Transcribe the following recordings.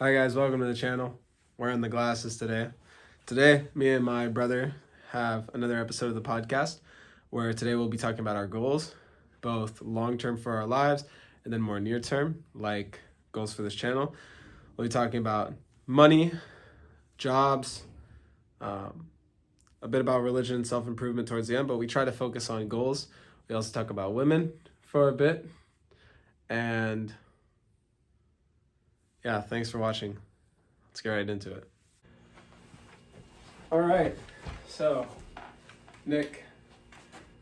Hi guys, welcome to the channel. Wearing the glasses today. Today, me and my brother have another episode of the podcast where today we'll be talking about our goals, both long-term for our lives and then more near-term, like goals for this channel. We'll be talking about money, jobs, um, a bit about religion and self-improvement towards the end, but we try to focus on goals. We also talk about women for a bit. And yeah, thanks for watching. Let's get right into it. All right. So, Nick,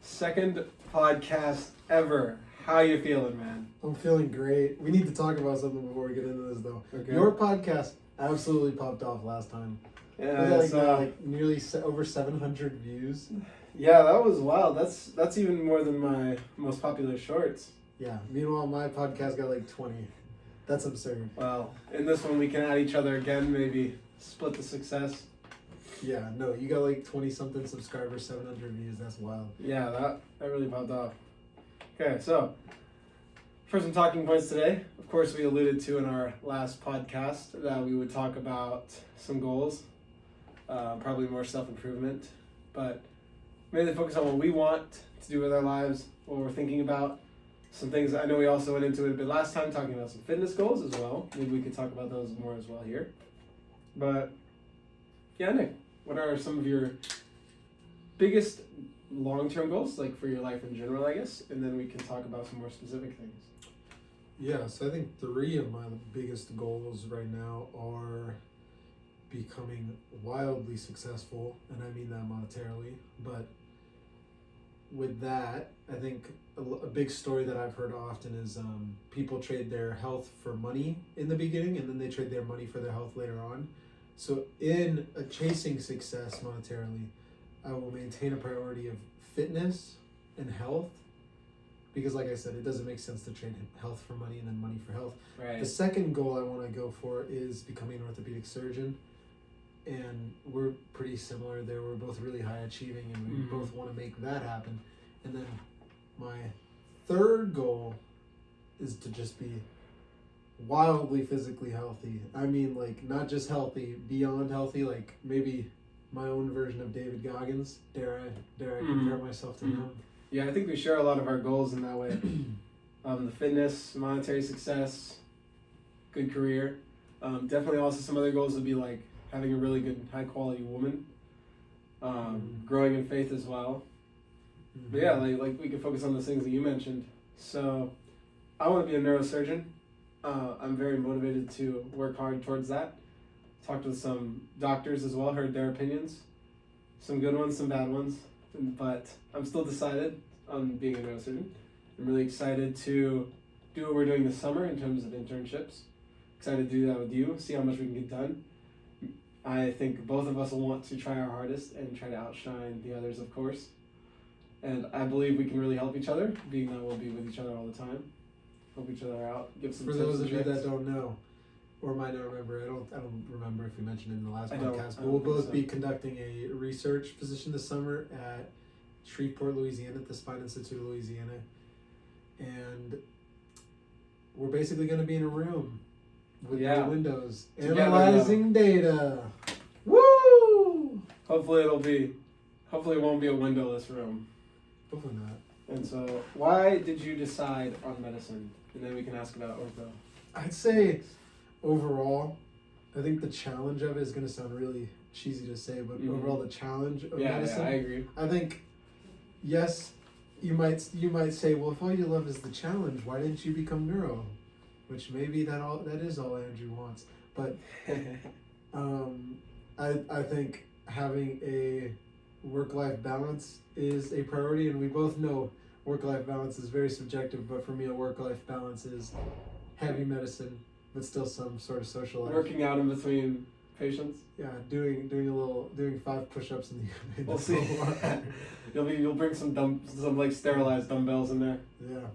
second podcast ever. How you feeling, man? I'm feeling great. We need to talk about something before we get into this, though. Okay. Your podcast absolutely popped off last time. Yeah, We got like nearly over 700 views. Yeah, that was wild. That's even more than my most popular shorts. Yeah. Meanwhile, my podcast got like 20. That's absurd. Well, in this one we can add each other again, maybe split the success. Yeah. No, you got like 20 something subscribers, 700 views. That's wild. Yeah, that really popped off. Okay, so for some talking points today, of course, we alluded to in our last podcast that we would talk about some goals, probably more self-improvement, but mainly focus on what we want to do with our lives, what we're thinking about, some things. I know we also went into it a bit last time, talking about some fitness goals as well. Maybe we could talk about those more as well here. But yeah, Nick, what are some of your biggest long-term goals, like for your life in general, I guess, and then we can talk about some more specific things. Yeah. So I think 3 of my biggest goals right now are becoming wildly successful, and I mean that monetarily, but with that, I think a big story that I've heard often is people trade their health for money in the beginning, and then they trade their money for their health later on. So in chasing success monetarily, I will maintain a priority of fitness and health, because like I said, it doesn't make sense to trade health for money and then money for health. Right. The second goal I want to go for is becoming an orthopedic surgeon. And we're pretty similar there. We're both really high achieving, and we both want to make that happen. And then my third goal is to just be wildly physically healthy. I mean, like, not just healthy, beyond healthy, like maybe my own version of David Goggins. Dare I compare myself to him? Yeah, I think we share a lot of our goals in that way. The fitness, monetary success, good career. Definitely also some other goals would be like having a really good, high quality woman. Growing in faith as well. But yeah, like we could focus on those things that you mentioned. So I want to be a neurosurgeon. I'm very motivated to work hard towards that. Talked with some doctors as well, heard their opinions. Some good ones, some bad ones. But I'm still decided on being a neurosurgeon. I'm really excited to do what we're doing this summer in terms of internships. Excited to do that with you, see how much we can get done. I think both of us will want to try our hardest and try to outshine the others, of course. And I believe we can really help each other, being that we'll be with each other all the time. Help each other out, give some For tips those and of you tricks. that don't know, or might not remember, I don't remember if we mentioned it in the last I don't podcast, but think we'll both so. be conducting a research position this summer at Shreveport, Louisiana, at the Spine Institute of Louisiana. And we're basically going to be in a room with no windows, Together, analyzing data. Woo! Hopefully it won't be a windowless room. Hopefully not. And so, why did you decide on medicine? And then we can ask about ortho. I'd say overall, I think the challenge of it is going to sound really cheesy to say, but overall the challenge of medicine. Yeah, I agree. I think, yes, you might say, well, if all you love is the challenge, why didn't you become neuro? Which maybe that is all Andrew wants. But I think having a work-life balance is a priority, and we both know work-life balance is very subjective, but for me a work-life balance is heavy medicine, but still some sort of social life. Working out in between patients. Yeah, doing 5 push-ups in the We'll see. You'll bring some like sterilized dumbbells in there. Yeah.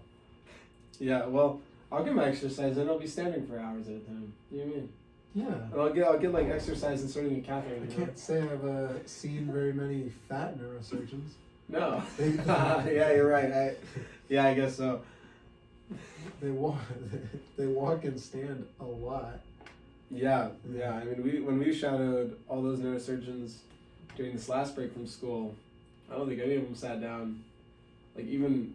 Yeah, well, I'll get my exercise in. I'll be standing for hours at a time. You know what I mean? Yeah. And I'll get like exercise inserting a catheter. I can't say I've seen very many fat neurosurgeons. No. Yeah, you're right. I guess so. They walk and stand a lot. Yeah. I mean, when we shadowed all those neurosurgeons during this last break from school, I don't think any of them sat down. Like even,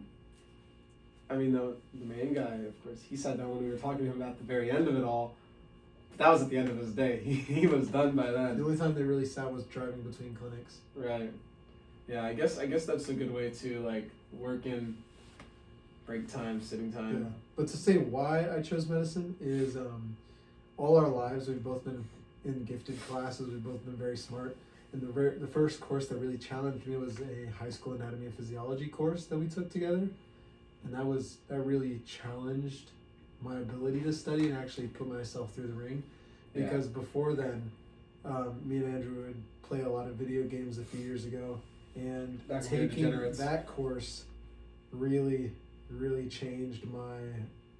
I mean, the main guy, of course, he sat down when we were talking to him at the very end of it all. But that was at the end of his day. He was done by then. The only time they really sat was driving between clinics. Right. Yeah, I guess that's a good way to like work in break time, sitting time. Yeah. But to say why I chose medicine is all our lives we've both been in gifted classes, we've both been very smart. And the first course that really challenged me was a high school anatomy and physiology course that we took together. And that really challenged my ability to study and actually put myself through the ring. Because before then, me and Andrew would play a lot of video games a few years ago. And taking that course really, really changed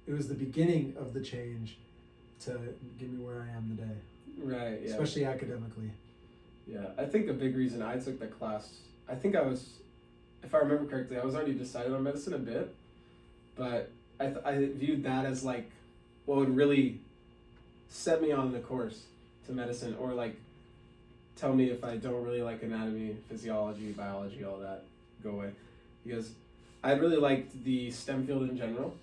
it was the beginning of the change to get me where I am today. Right, yeah. Especially academically. Yeah, I think a big reason I took the class, I think I was, if I remember correctly, I was already decided on medicine a bit, but I viewed that as like what would really set me on the course to medicine, or like tell me if I don't really like anatomy, physiology, biology, all that, go away. Because I really liked the STEM field in general,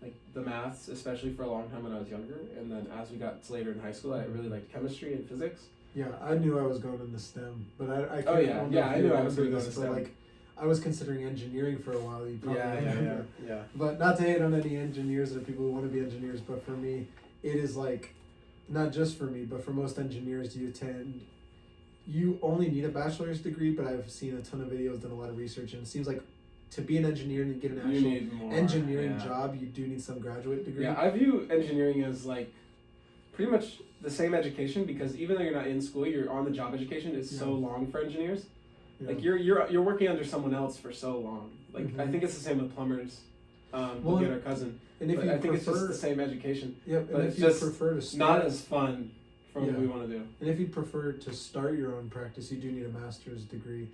like the maths, especially for a long time when I was younger, and then as we got to later in high school, I really liked chemistry and physics. Yeah, I knew I was going into STEM, but I can't. Oh yeah, I knew I was going to this, STEM. but like, I was considering engineering for a while. You probably remember. Yeah. But not to hate on any engineers or people who want to be engineers, but for me, it is like, not just for me, but for most engineers, you only need a bachelor's degree. But I've seen a ton of videos, done a lot of research, and it seems like to be an engineer and get an actual engineering job, you do need some graduate degree. Yeah, I view engineering as like pretty much the same education, because even though you're not in school, you're on the job education is so long for engineers. Yeah. Like you're working under someone else for so long. Like I think it's the same with plumbers. Look at our cousin. And I think it's just the same education. Yep. But and it's if you just prefer to start, not as fun for what we want to do. And if you prefer to start your own practice, you do need a master's degree.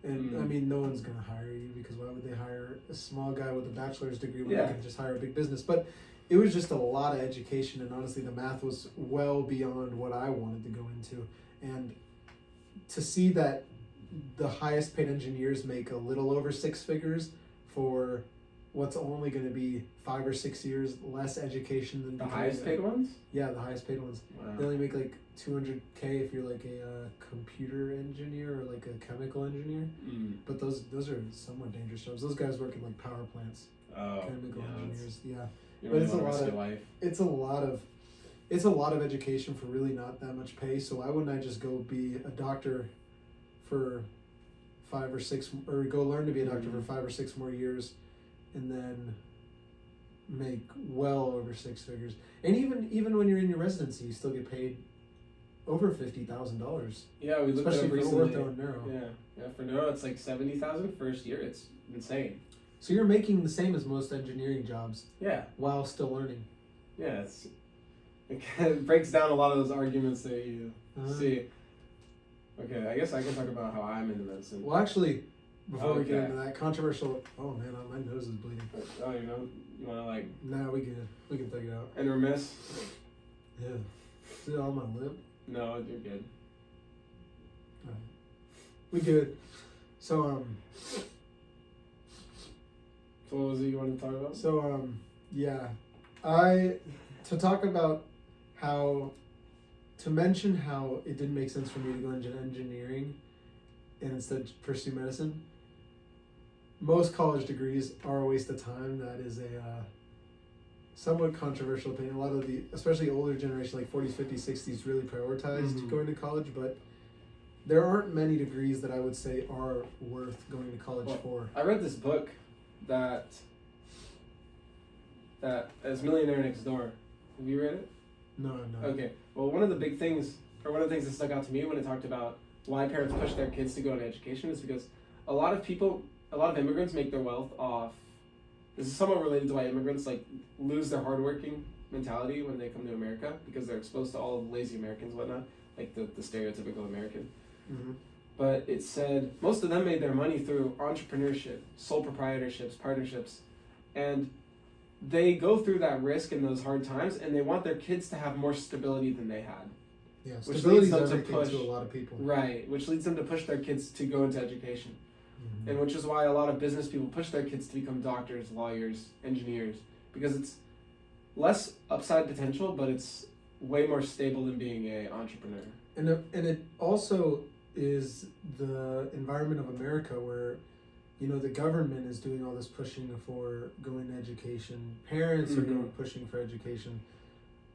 And I mean, no one's gonna hire you, because why would they hire a small guy with a bachelor's degree when they can just hire a big business? But it was just a lot of education, and honestly, the math was well beyond what I wanted to go into. And to see that the highest paid engineers make a little over six figures for what's only going to be 5 or 6 years less education than the highest paid ones. Yeah, the highest paid ones. Wow. They only make like $200K if you're like a computer engineer or like a chemical engineer. But those are somewhat dangerous jobs. Those guys work in like power plants. Chemical engineers. Yeah. But it's a lot of education for really not that much pay. So why wouldn't I just go be a doctor for 5 or 6, or go learn to be a doctor for 5 or 6 more years, and then make well over 6 figures? And even when you're in your residency, you still get paid over $50,000. Yeah, we looked especially at for recently. ortho and neuro. Yeah, for neuro it's like $70,000 first year. It's insane. So you're making the same as most engineering jobs. Yeah. While still learning. Yeah, it breaks down a lot of those arguments that you see. Okay, I guess I can talk about how I'm into medicine. Well, actually, before we get into that controversial, oh man, my nose is bleeding. Oh, you want to like? Nah, we can take it out. And remiss. Yeah. Is it on my lip? No, you're good. All right. We good. So So what was it you wanted to talk about? So to talk about to mention how it didn't make sense for me to go into engineering and instead pursue medicine. Most college degrees are a waste of time. That is a somewhat controversial opinion. A lot of especially older generation, like 40s, 50s, 60s, really prioritized going to college, but there aren't many degrees that I would say are worth going to college for. I read this book that is Millionaire Next Door. Have you read it? No. Okay. Well, one of the things that stuck out to me when it talked about why parents push their kids to go into education is because a lot of immigrants make their wealth off. This is somewhat related to why immigrants like lose their hardworking mentality when they come to America, because they're exposed to all of the lazy Americans and whatnot, like the stereotypical American. But it said most of them made their money through entrepreneurship, sole proprietorships, partnerships, and they go through that risk in those hard times, and they want their kids to have more stability than they had. Yeah, Which stability leads is them to everything push. to a lot of people. Right, which leads them to push their kids to go into education. Mm-hmm. And which is why a lot of business people push their kids to become doctors, lawyers, engineers, because it's less upside potential, but it's way more stable than being an entrepreneur. And it also is the environment of America where, the government is doing all this pushing for going to education. Parents are Mhm. pushing for education.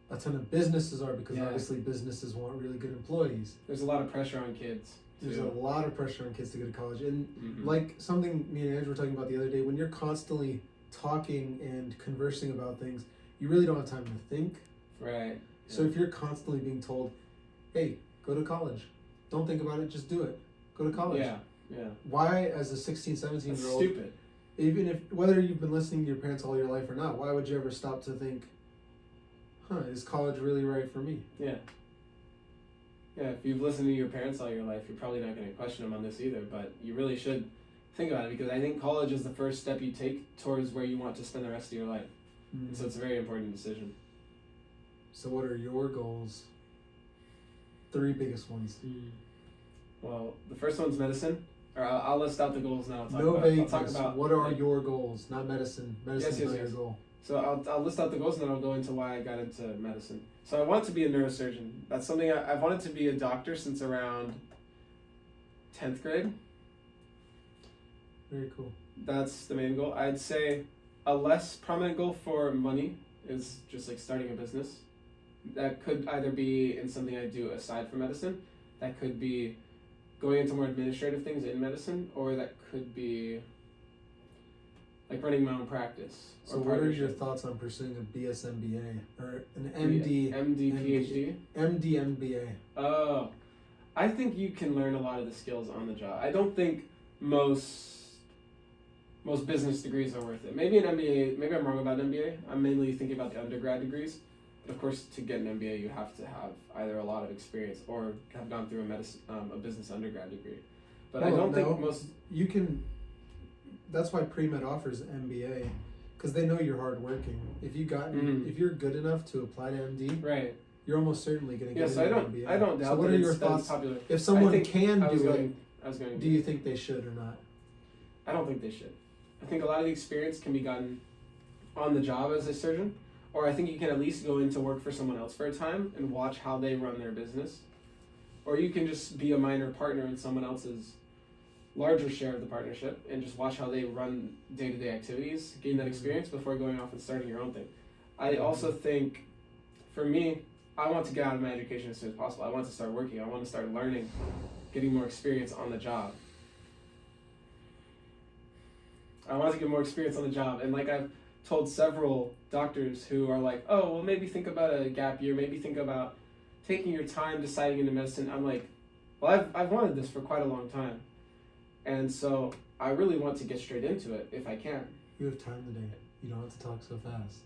A ton of businesses are, because Yeah. obviously businesses want really good employees. There's a lot of pressure on kids. There's too. a lot of pressure on kids to go to college. And Mhm. like something me and Andrew were talking about the other day, when you're constantly talking and conversing about things, you really don't have time to think. Right. So if you're constantly being told, hey, go to college, don't think about it, just do it, go to college. Yeah. Why, as a 16, That's 17-year-old, stupid. even if, whether you've been listening to your parents all your life or not, why would you ever stop to think, is college really right for me? Yeah. Yeah, if you've listened to your parents all your life, you're probably not going to question them on this either, but you really should think about it, because I think college is the first step you take towards where you want to spend the rest of your life. Mm-hmm. So it's a very important decision. So what are your goals? 3 biggest ones. Well, the first one's medicine. Or I'll list out the goals now. No I'll vagueness. talk about What are your goals? Not medicine. Medicine's Yes, not your yes. goal. So I'll list out the goals, and then I'll go into why I got into medicine. So I want to be a neurosurgeon. That's something I've wanted to be a doctor since around 10th grade. Very cool. That's the main goal. I'd say a less prominent goal for money is just like starting a business. That could either be in something I do aside from medicine. That could be going into more administrative things in medicine, or that could be like running my own practice. So what are your thoughts on pursuing a BS MBA or an MD, MD PhD? MD MBA? Oh, I think you can learn a lot of the skills on the job. I don't think most business degrees are worth it. Maybe an MBA, maybe I'm wrong about an MBA. I'm mainly thinking about the undergrad degrees. But of course, to get an MBA, you have to have either a lot of experience or have gone through a business undergrad degree. But I don't think most... You can... That's why pre-med offers MBA, because they know you're hardworking. If you're good enough to apply to MD, Right. you're almost certainly going to get Yes, an MBA. I don't doubt so what that are your it's thoughts? popular. If someone I think can I was do going, it, do you think they should or not? I don't think they should. I think a lot of the experience can be gotten on the job as a surgeon, or I think you can at least go into work for someone else for a time and watch how they run their business. Or you can just be a minor partner in someone else's larger share of the partnership and just watch how they run day-to-day activities, gain that experience before going off and starting your own thing. I also think, for me, I want to get out of my education as soon as possible. I want to start working. I want to start learning, getting more experience on the job. I want to get more experience on the job. And like I've told several doctors who are like, oh, well, maybe think about a gap year. Maybe think about taking your time deciding into medicine. I'm like, well, I've wanted this for quite a long time. And so I really want to get straight into it if I can. You have time today. You don't have to talk so fast.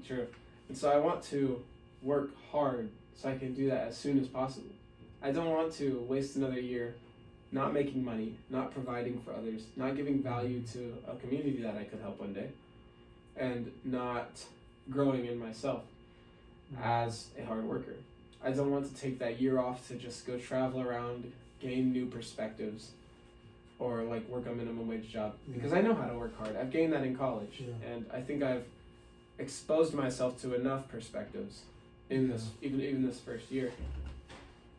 Sure. And so I want to work hard so I can do that as soon as possible. I don't want to waste another year not making money, not providing for others, not giving value to a community that I could help one day, and not growing in myself as a hard worker. I don't want to take that year off to just go travel around, gain new perspectives, or like work a minimum wage job, because I know how to work hard. I've gained that in college, and I think I've exposed myself to enough perspectives in this even this first year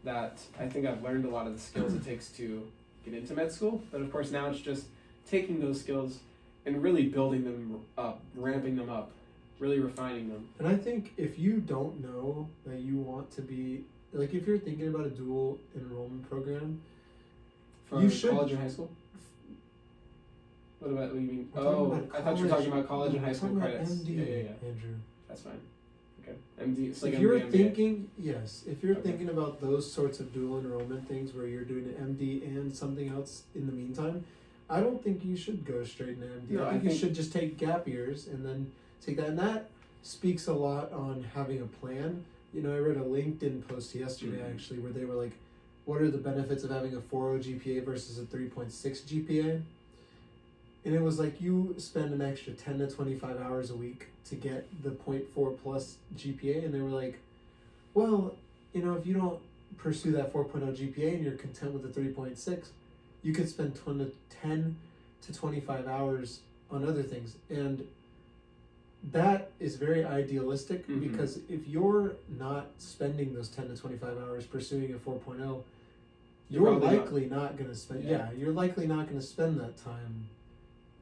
that I think I've learned a lot of the skills it takes to get into med school. But of course now it's just taking those skills and really building them up, ramping them up, really refining them. And I think if you don't know that you want to be, like if you're thinking about a dual enrollment program, For college and high school? What do you mean? Oh, I thought you were talking about college and high school credits. MD, Yeah. Andrew. That's fine. Okay. MD, it's like if MD, you're MBA. thinking, if you're Okay. thinking about those sorts of dual enrollment things where you're doing an MD and something else in the meantime, I don't think you should go straight into MD. No, I think you should just take gap years and then take that. And that speaks a lot on having a plan. You know, I read a LinkedIn post yesterday actually where they were like, what are the benefits of having a 4.0 GPA versus a 3.6 GPA? and it was like you spend an extra 10 to 25 hours a week to get the 0.4 plus GPA, and they were like, well, you know, if you don't pursue that 4.0 GPA and you're content with the 3.6, you could spend 10 to 25 hours on other things. And that is very idealistic, because if you're not spending those 10 to 25 hours pursuing a 4.0, you're likely not going to spend, you're likely not going to spend that time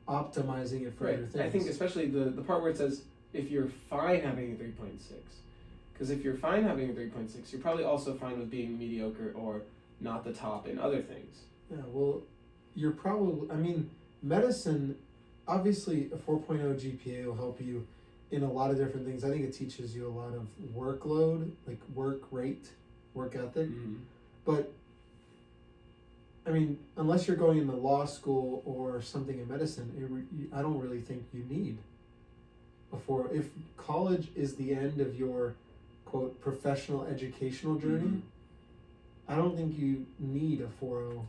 optimizing it for other things. I think especially the part where it says, if you're fine having a 3.6, because if you're fine having a 3.6, you're probably also fine with being mediocre or not the top in other things. Yeah, well, you're probably, I mean, medicine, obviously a 4.0 GPA will help you in a lot of different things. I think it teaches you a lot of workload, like work rate, work ethic. But, I mean, unless you're going into law school or something in medicine, I don't really think you need a 4. If college is the end of your, quote, professional educational journey, I don't think you need a 4.0.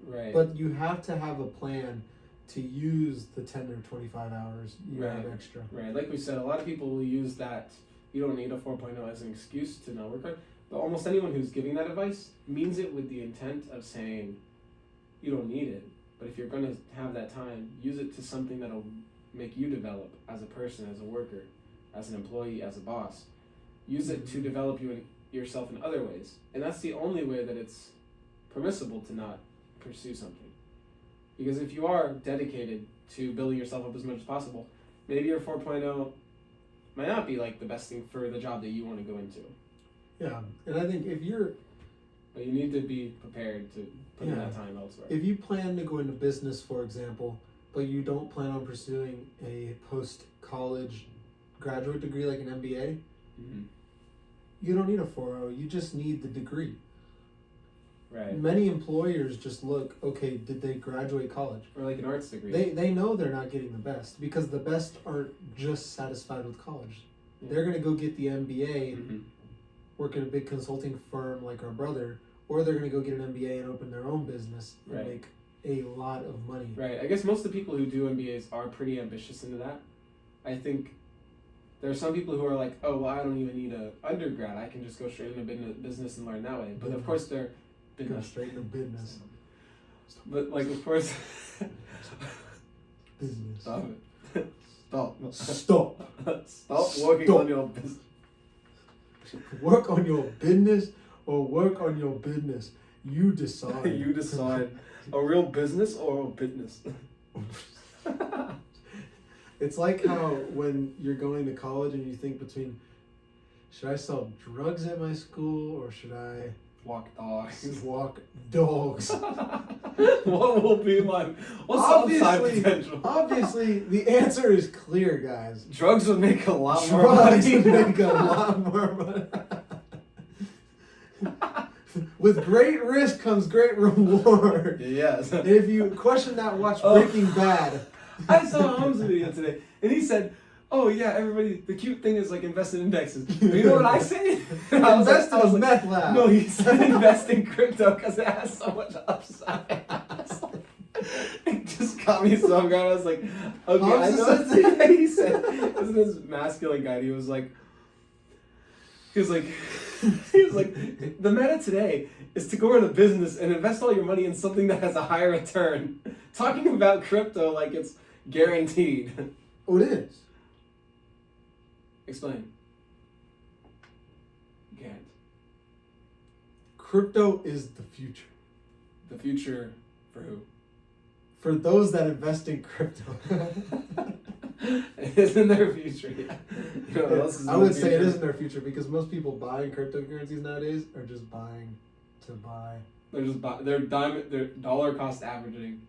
Right. But you have to have a plan to use the 10 or 25 hours you have extra. Right. Like we said, a lot of people will use that you don't need a 4.0 as an excuse to not work hard. But almost anyone who's giving that advice means it with the intent of saying you don't need it. But if you're going to have that time, use it to something that'll make you develop as a person, as a worker, as an employee, as a boss. Use it to develop yourself in other ways. And that's the only way that it's permissible to not pursue something. Because if you are dedicated to building yourself up as much as possible, maybe your 4.0 might not be like the best thing for the job that you want to go into. Yeah, and I think if you're... But you need to be prepared to put in that time elsewhere. If you plan to go into business, for example, but you don't plan on pursuing a post-college graduate degree like an MBA, you don't need a 4.0, you just need the degree. Right. Many employers just look, okay, did they graduate college? Or like an arts degree. They know they're not getting the best, because the best aren't just satisfied with college. They're going to go get the MBA, work at a big consulting firm like our brother, or they're going to go get an MBA and open their own business and make a lot of money. Right. I guess most of the people who do MBAs are pretty ambitious into that. I think there are some people who are like, oh, well, I don't even need an undergrad. I can just go straight into business and learn that way. But of course, they're go straight into business. But like, of course, business. Stop it. Stop. Stop working on your business. Work on your business or work on your business. You decide. You decide. A real business or a business? It's like how when you're going to college and you think between, should I sell drugs at my school or should I walk dogs? Walk dogs. What will be what's the upside potential? Obviously, the answer is clear, guys. Drugs would make a lot more money. Drugs would make a lot more money. With great risk comes great reward. Yes. And if you question that, watch Breaking Bad. I saw Ham's video today, and he said, "Oh yeah, everybody. The cute thing is like invest in indexes." But you know what I say? Invest in a meth lab. No, he said invest in crypto because it has so much upside. It just got me so good. I was like, okay, I know. He said, "This is this masculine guy." And he was like, the meta today is to go into business and invest all your money in something that has a higher return. Talking about crypto like it's guaranteed. Oh, it is. Explain. You can't. Crypto is the future. The future for who? For those that invest in crypto. It isn't their future yet. You know what else is I would say it isn't their future because most people buying cryptocurrencies nowadays are just buying to buy. They're just they're dollar cost averaging.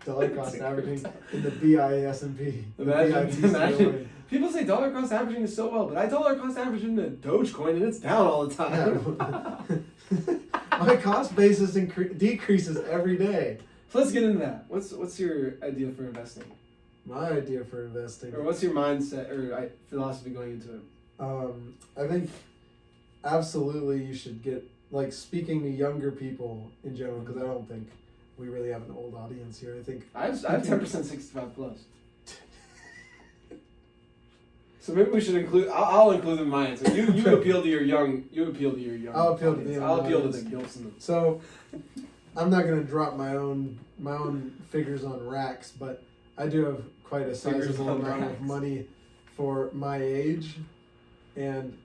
Dollar cost averaging in the BISMP. Imagine. People say dollar cost averaging is so well, but I dollar cost average in the Dogecoin and it's down all the time. Yeah. My cost basis decreases every day. So let's get into that. What's your idea for investing? My idea for investing. Or what's your mindset or philosophy going into it? I think absolutely you should get, like, speaking to younger people in general, because I don't think we really have an old audience here. I think I have 10% 65 plus. So maybe we should include. I'll include them in my answer. You appeal to your young. You appeal to your young. I'll appeal to the young I'll appeal to audience. the Gilson. So. I'm not gonna drop my own figures on racks, but I do have quite a sizable amount of money for my age, and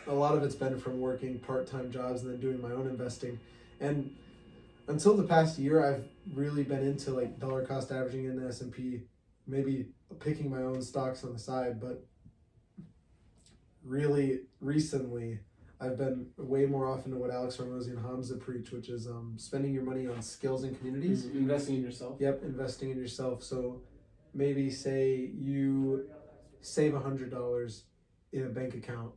a lot of it's been from working part-time jobs and then doing my own investing. And until the past year, I've really been into like dollar cost averaging in the S&P, maybe picking my own stocks on the side, but really recently I've been way more often to what Alex Hormozi and Hamza preach, which is spending your money on skills and communities. Mm-hmm. Investing in yourself. Yep, investing in yourself. So maybe say you save $100 in a bank account.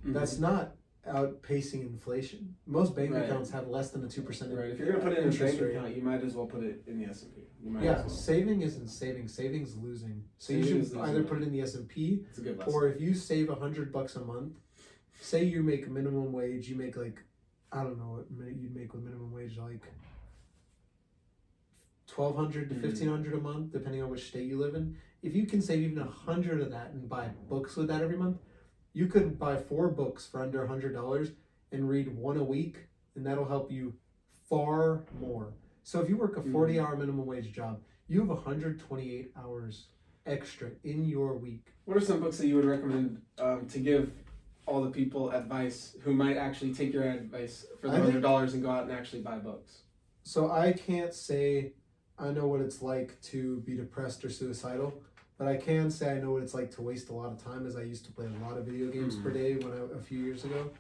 Mm-hmm. That's not outpacing inflation. Most bank accounts have less than a 2%. Right. If you're gonna put it in a bank account, you might as well put it in the S&P. Yeah, saving isn't saving. Saving's losing. So you should either put it in the S&P, it's a good lesson. or if you save $100 a month. Say you make minimum wage, you make like, I don't know what you'd make with minimum wage, like $1,200 to $1,500 a month, depending on which state you live in. If you can save even $100 of that and buy books with that every month, you could buy 4 books for under $100 and read 1 a week, and that'll help you far more. So if you work a 40-hour minimum wage job, you have 128 hours extra in your week. What are some books that you would recommend to give all the people advice who might actually take your advice for the $100 and go out and actually buy books? So I can't say I know what it's like to be depressed or suicidal, but I can say I know what it's like to waste a lot of time, as I used to play a lot of video games per day a few years ago.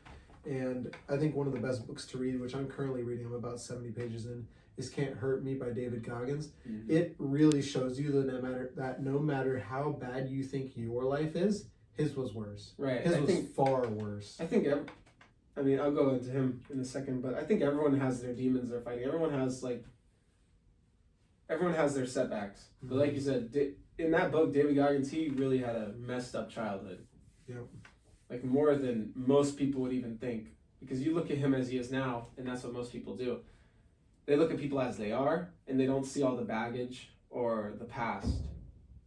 And I think one of the best books to read, which I'm currently reading, I'm about 70 pages in, is Can't Hurt Me by David Goggins. Mm-hmm. It really shows you that no matter how bad you think your life is, his was worse. Right. His was far worse. I think, I'll go into him in a second, but I think everyone has their demons they're fighting. Everyone has their setbacks. Mm-hmm. But like you said, in that book, David Goggins, he really had a messed up childhood. Yep. Like more than most people would even think. Because you look at him as he is now, and that's what most people do. They look at people as they are, and they don't see all the baggage or the past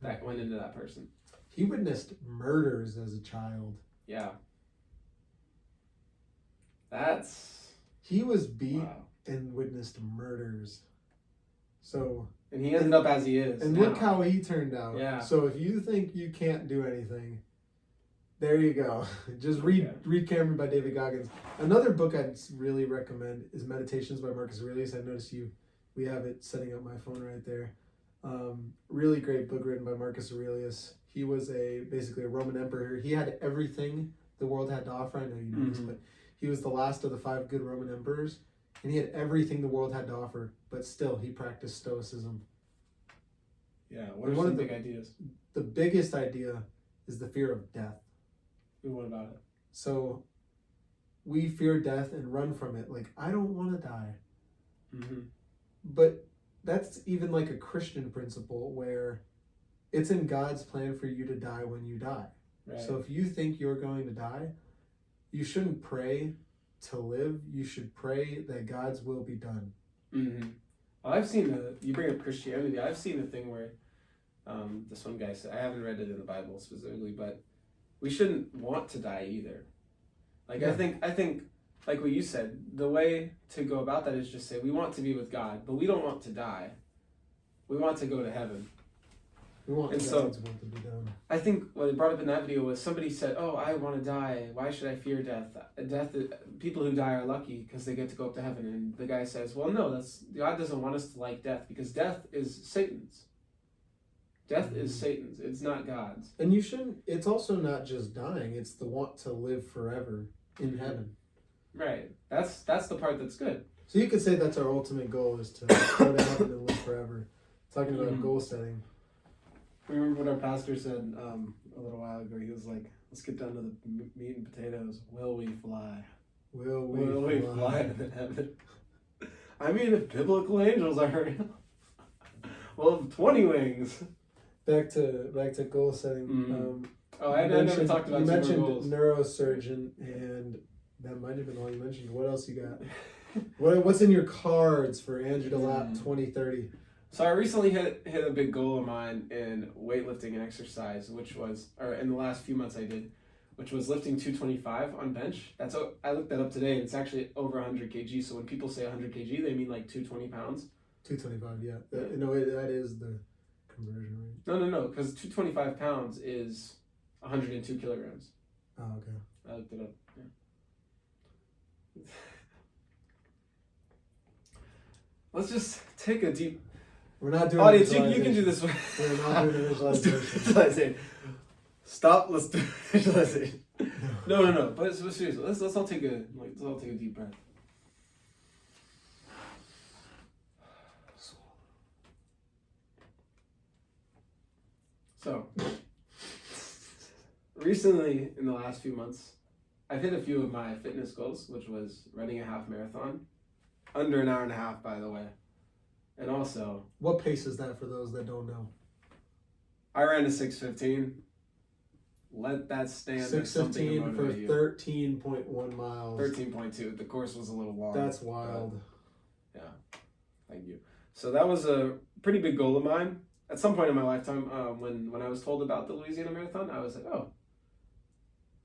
that went into that person. He witnessed murders as a child. Yeah. He was beat and witnessed murders. So. And he ended up as he is. And look how he turned out. Yeah. So if you think you can't do anything, there you go. Just read Can't Hurt Me by David Goggins. Another book I'd really recommend is Meditations by Marcus Aurelius. I noticed we have it setting up my phone right there. Really great book written by Marcus Aurelius. He was basically a Roman emperor. He had everything the world had to offer. I know you know this, but he was the last of the 5 good Roman emperors, and he had everything the world had to offer, but still he practiced stoicism. Yeah, what are some big ideas? The biggest idea is the fear of death. What about it? So we fear death and run from it. Like, I don't want to die. Mm-hmm. But that's even like a Christian principle where it's in God's plan for you to die when you die. Right. So if you think you're going to die, you shouldn't pray to live. You should pray that God's will be done. Mm-hmm. Well, I've seen you bring up Christianity. I've seen the thing where this one guy said, I haven't read it in the Bible specifically, but we shouldn't want to die either. Like, yeah. I think, like what you said, the way to go about that is just say, we want to be with God, but we don't want to die. We want to go to heaven. We want God's will to be done. I think what it brought up in that video was somebody said, oh, I want to die. Why should I fear death? People who die are lucky because they get to go up to heaven. And the guy says, well, no, God doesn't want us to like death because death is Satan's. Death is Satan's. It's not God's. And you shouldn't, it's also not just dying. It's the want to live forever in heaven. Right. That's the part that's good. So you could say that's our ultimate goal, is to go to heaven and live forever. Talking about goal setting. Remember what our pastor said a little while ago? He was like, let's get down to the meat and potatoes. Will we fly? Will we fly to heaven? I mean, if biblical angels are real, well, 20 wings. Back to goal setting. Mm-hmm. I never talked about you mentioned goals. Neurosurgeon, and that might have been all you mentioned. What else you got? What's in your cards for Andrew DeLapp 2030? So I recently hit a big goal of mine in weightlifting and exercise, or in the last few months I did, which was lifting 225 on bench. I looked that up today, and it's actually over 100 kg. So when people say 100 kg, they mean like 220 pounds. 225, yeah. That is the conversion rate. No, because 225 pounds is 102 kilograms. Oh, okay. I looked it up. Yeah. Let's just take a deep. We're not doing Audience, you can do this. We're not doing a Let's do visualization. visualization. Stop. Let's do visualization. No. But seriously, let's all take a deep breath. So, recently in the last few months, I've hit a few of my fitness goals, which was running a half marathon, under an hour and a half, by the way, and also What pace is that for those that don't know? I ran a 6:15. Let that stand as something to 6:15 for motivate you. 13.1 miles. 13.2. The course was a little long. That's wild. Yeah, thank you. So that was a pretty big goal of mine. At some point in my lifetime, when I was told about the Louisiana Marathon, I was like, oh,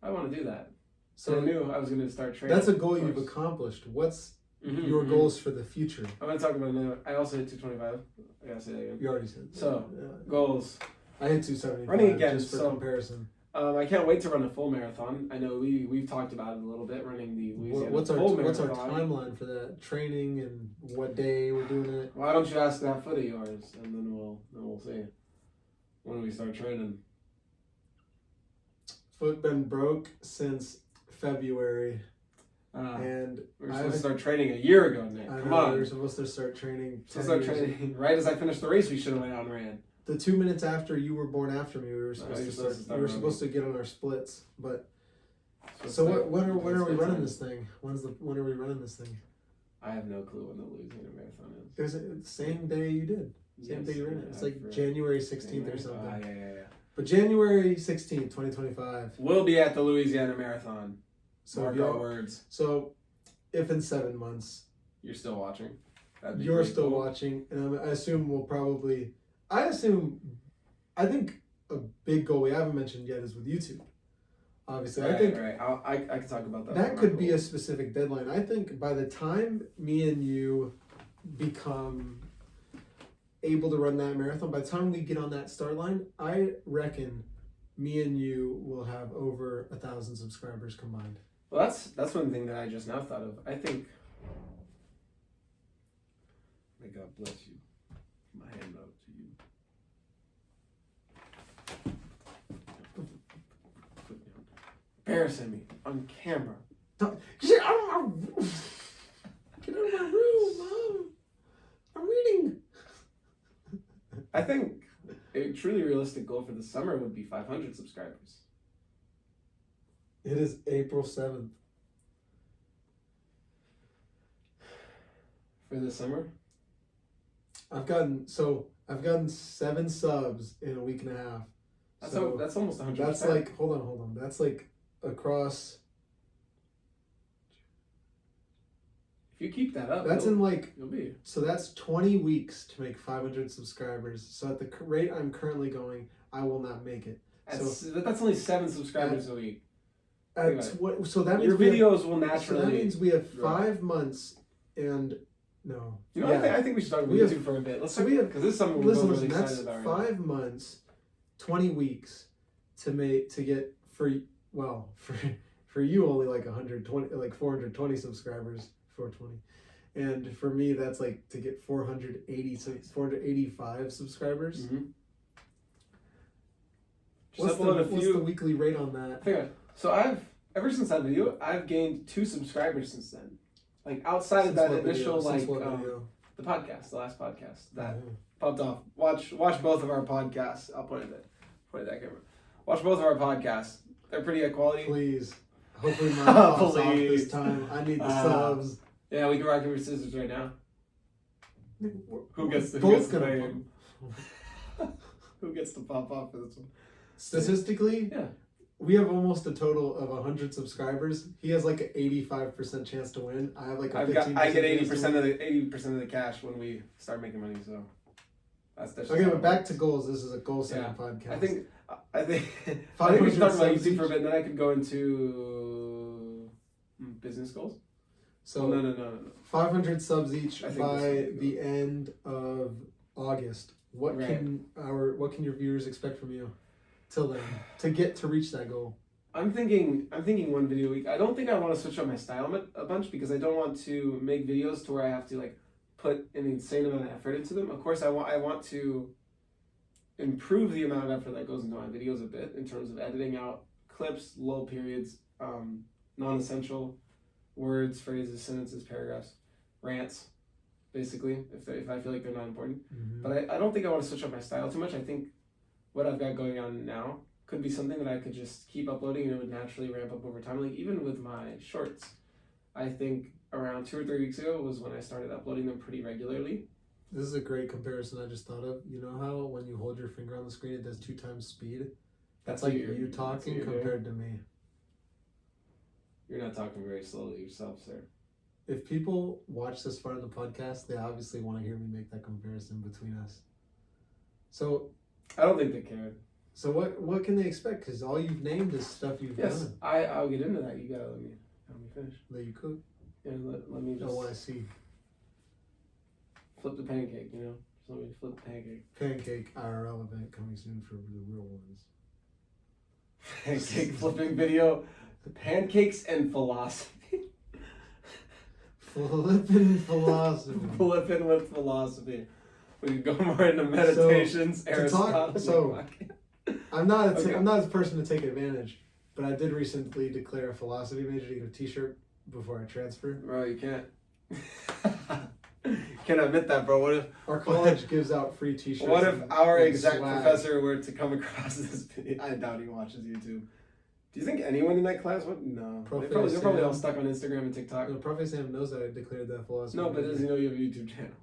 I want to do that. So I knew I was going to start training. That's a goal you've accomplished. What's your goals for the future? I'm going to talk about another. I also hit 225. I got to say that again. You already said. So, yeah. Goals. I hit 275. Running again, just for so- comparison. I can't wait to run a full marathon. I know we've talked about it a little bit, running the Louisiana What's full our marathon. timeline for that training and what day we're doing it? Why don't you ask that foot of yours, and then we'll see when we start training. Foot been broke since February, And and we were supposed to start training a year ago, Nick. I Come know on. we were supposed to start training. So 10 start years training right as I finished the race. We should have went out and ran. The 2 minutes after you were born after me, we were you're supposed to supposed start. to start We were running. supposed to get on our splits, but So when are we running time. this thing? When are we running this thing? I have no clue when the Louisiana Marathon is. It was the same day you did. Same day you ran it. It's like January 16th or something. Yeah. But January 16th, 2025. We'll be at the Louisiana Marathon. So Mark if our you're- words. So if in 7 months You're still watching. That'd be you're pretty still cool. watching, and I assume I think a big goal we haven't mentioned yet is with YouTube. Obviously, I think Right. I can talk about that. that could be a specific deadline. I think by the time me and you become able to run that marathon, by the time we get on that start line, I reckon me and you will have over 1,000 subscribers combined. Well, that's one thing that I just now thought of. I think. May God bless you. My hand out to you. Embarrassing me on camera. Get out of my room, Mom. I'm reading. I think a truly realistic goal for the summer would be 500 subscribers. It is April 7th. For the summer? I've gotten 7 subs in a week and a half. That's almost 100%. That's like hold on. That's like across. If you keep that up, That's in like you'll be. so that's 20 weeks to make 500 subscribers. So at the rate I'm currently going, I will not make it. That's only 7 subscribers a week. So that means Your videos will So naturally. that means we have grow. 5 months and no. You know, I think we should talk about We have- YouTube for a bit. Let's so talk we have- because this is something we're both Listen, really that's excited about. Right 5 months, 20 weeks to get for you only like 120, like 420 subscribers, 420, and for me that's like to get 485 subscribers. Mm-hmm. What's the weekly rate on that? So ever since that video, I've gained 2 subscribers since then. Like outside of that initial the podcast, the last podcast that popped off. Watch both of our podcasts. I'll point at that camera. Watch both of our podcasts. They're pretty high quality. Please, hopefully mine pops off Please. this time. I need the subs. Yeah, we can rock paper scissors right now. Who gets the fame? Who gets to pop off for this one? Statistically, Yeah. we have almost a total of 100 subscribers. He has like an 85% chance to win. I have like a 15%. I get 80% of the 80% of the cash when we start making money. So that's okay. But back to goals. This is a goal setting podcast. I think I think we should talk about YouTube for a bit, and then I could go into business goals. So no. 500 subs each by the end of August. What can your viewers expect from you till then to reach that goal? I'm thinking one video a week. I don't think I want to switch up my style a bunch because I don't want to make videos to where I have to like put an insane amount of effort into them. Of course, I want to improve the amount of effort that goes into my videos a bit in terms of editing out clips, lull periods, non-essential words, phrases, sentences, paragraphs, rants, basically, if I feel like they're not important. Mm-hmm. But I don't think I want to switch up my style too much. I think what I've got going on now could be something that I could just keep uploading and it would naturally ramp up over time. Like even with my shorts, I think around 2 or 3 weeks ago was when I started uploading them pretty regularly. This is a great comparison I just thought of. You know how when you hold your finger on the screen it does 2 times speed? That's like you talking compared to me. You're not talking very slowly yourself, sir. If people watch this far in the podcast, they obviously want to hear me make that comparison between us. So I don't think they care. So what can they expect? Because all you've named is stuff you've done. Yes, I'll get into that. You gotta let me finish. That you cook? Yeah, let me just. Oh, I see. Flip the pancake, you know? Just let me flip the pancake. Pancake IRL event coming soon for the real ones. Pancake flipping video. Pancakes and philosophy. Flipping philosophy. Flipping with philosophy. We could go more into meditations, Aristotle. I'm not a person to take advantage, but I did recently declare a philosophy major to get a T-shirt before I transferred. Bro, you can't. Can't admit that, bro. What if our college gives out free T-shirts? What if our exact professor were to come across this video? I doubt he watches YouTube. Do you think anyone in that class would? No. They're probably all stuck on Instagram and TikTok. No, Prof. Sam knows that I declared that philosophy. No, but does he know you have a YouTube channel?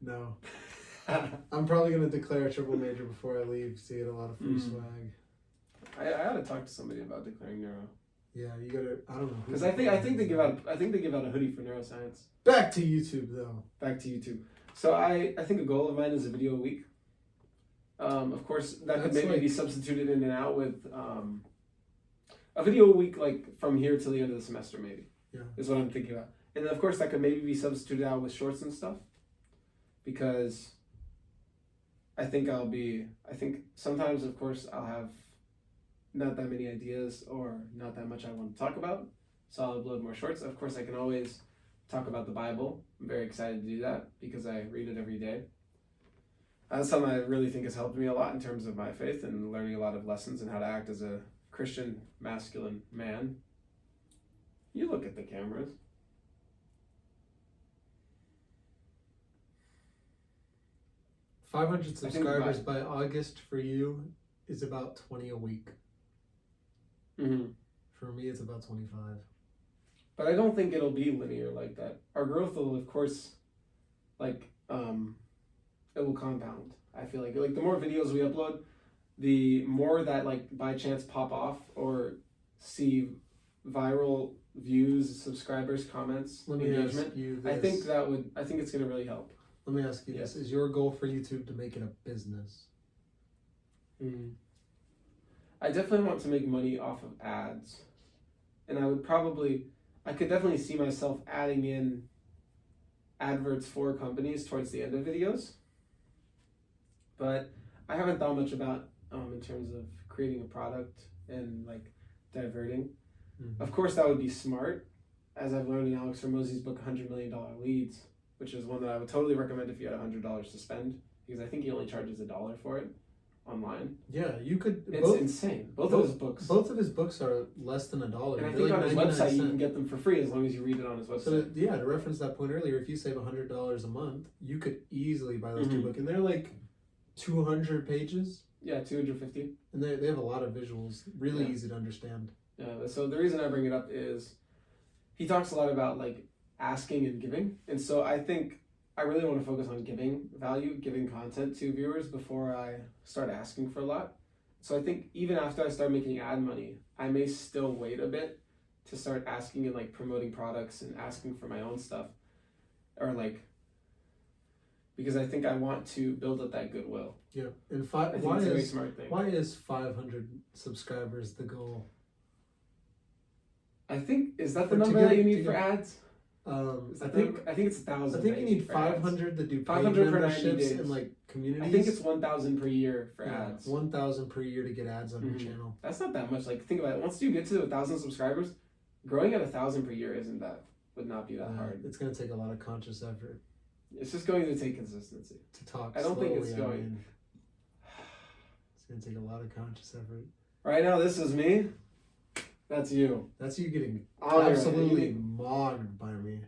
No. I'm probably going to declare a triple major before I leave to get a lot of free swag. I ought to talk to somebody about declaring neuro. Yeah, you gotta. I don't know. Because I think they give out a hoodie for neuroscience. Back to YouTube though. Back to YouTube. So I think a goal of mine is a video a week. Of course, that could maybe be substituted in and out with a video a week, like from here till the end of the semester, maybe. Yeah. Is what I'm thinking about. And then, of course, that could maybe be substituted out with shorts and stuff. Because I think sometimes, of course, I'll have not that many ideas or not that much I want to talk about. So I'll upload more shorts. Of course, I can always talk about the Bible. I'm very excited to do that because I read it every day. That's something I really think has helped me a lot in terms of my faith and learning a lot of lessons and how to act as a Christian masculine man. You look at the cameras. $500 subscribers by August for you is about 20 a week. Mm-hmm. For me, it's about 25. But I don't think it'll be linear like that. Our growth will, of course, it will compound. I feel like the more videos we upload, the more that by chance pop off or see viral views, subscribers, comments, engagement. I think it's gonna really help. Let me ask you this: is your goal for YouTube to make it a business? Mm-hmm. I definitely want to make money off of ads, and I could definitely see myself adding in adverts for companies towards the end of videos. But I haven't thought much about in terms of creating a product and diverting. Mm-hmm. Of course, that would be smart, as I've learned in Alex Hormozi's book, $100 Million Leads, which is one that I would totally recommend if you had $100 to spend, because I think he only charges $1 for it online. Yeah, you could. It's insane. Both of his books are less than $1. And I think on his website you can get them for free as long as you read it on his website. So to reference that point earlier, if you save $100 a month, you could easily buy those two books, and they're 200 pages. Yeah, 250. And they have a lot of visuals, really easy to understand. Yeah. So the reason I bring it up is he talks a lot about asking and giving, and so I think I really want to focus on giving value, giving content to viewers before I start asking for a lot. So I think even after I start making ad money, I may still wait a bit to start asking and like promoting products and asking for my own stuff, or like, because I think I want to build up that goodwill. Yeah, and I think it's a very smart thing. why is 500 subscribers the goal? I think, is that the To number get- that you to need get- for ads? I think I think it's 1,000. I think that you need for ads. 500 to do paid 500 for 90 memberships days. and like communities. I think it's 1,000 per year for ads. 1,000 per year to get ads on Mhm. your channel. That's not that much. Like, think about it. Once you get to 1,000 subscribers, growing at 1,000 per year would not be that hard. It's gonna take a lot of conscious effort It's just going to take consistency. to talk. I don't think it's slowly, going- mean. It's gonna take a lot of conscious effort. Right now, this is me. That's you. That's you getting Oh, you're absolutely right. mogged by me.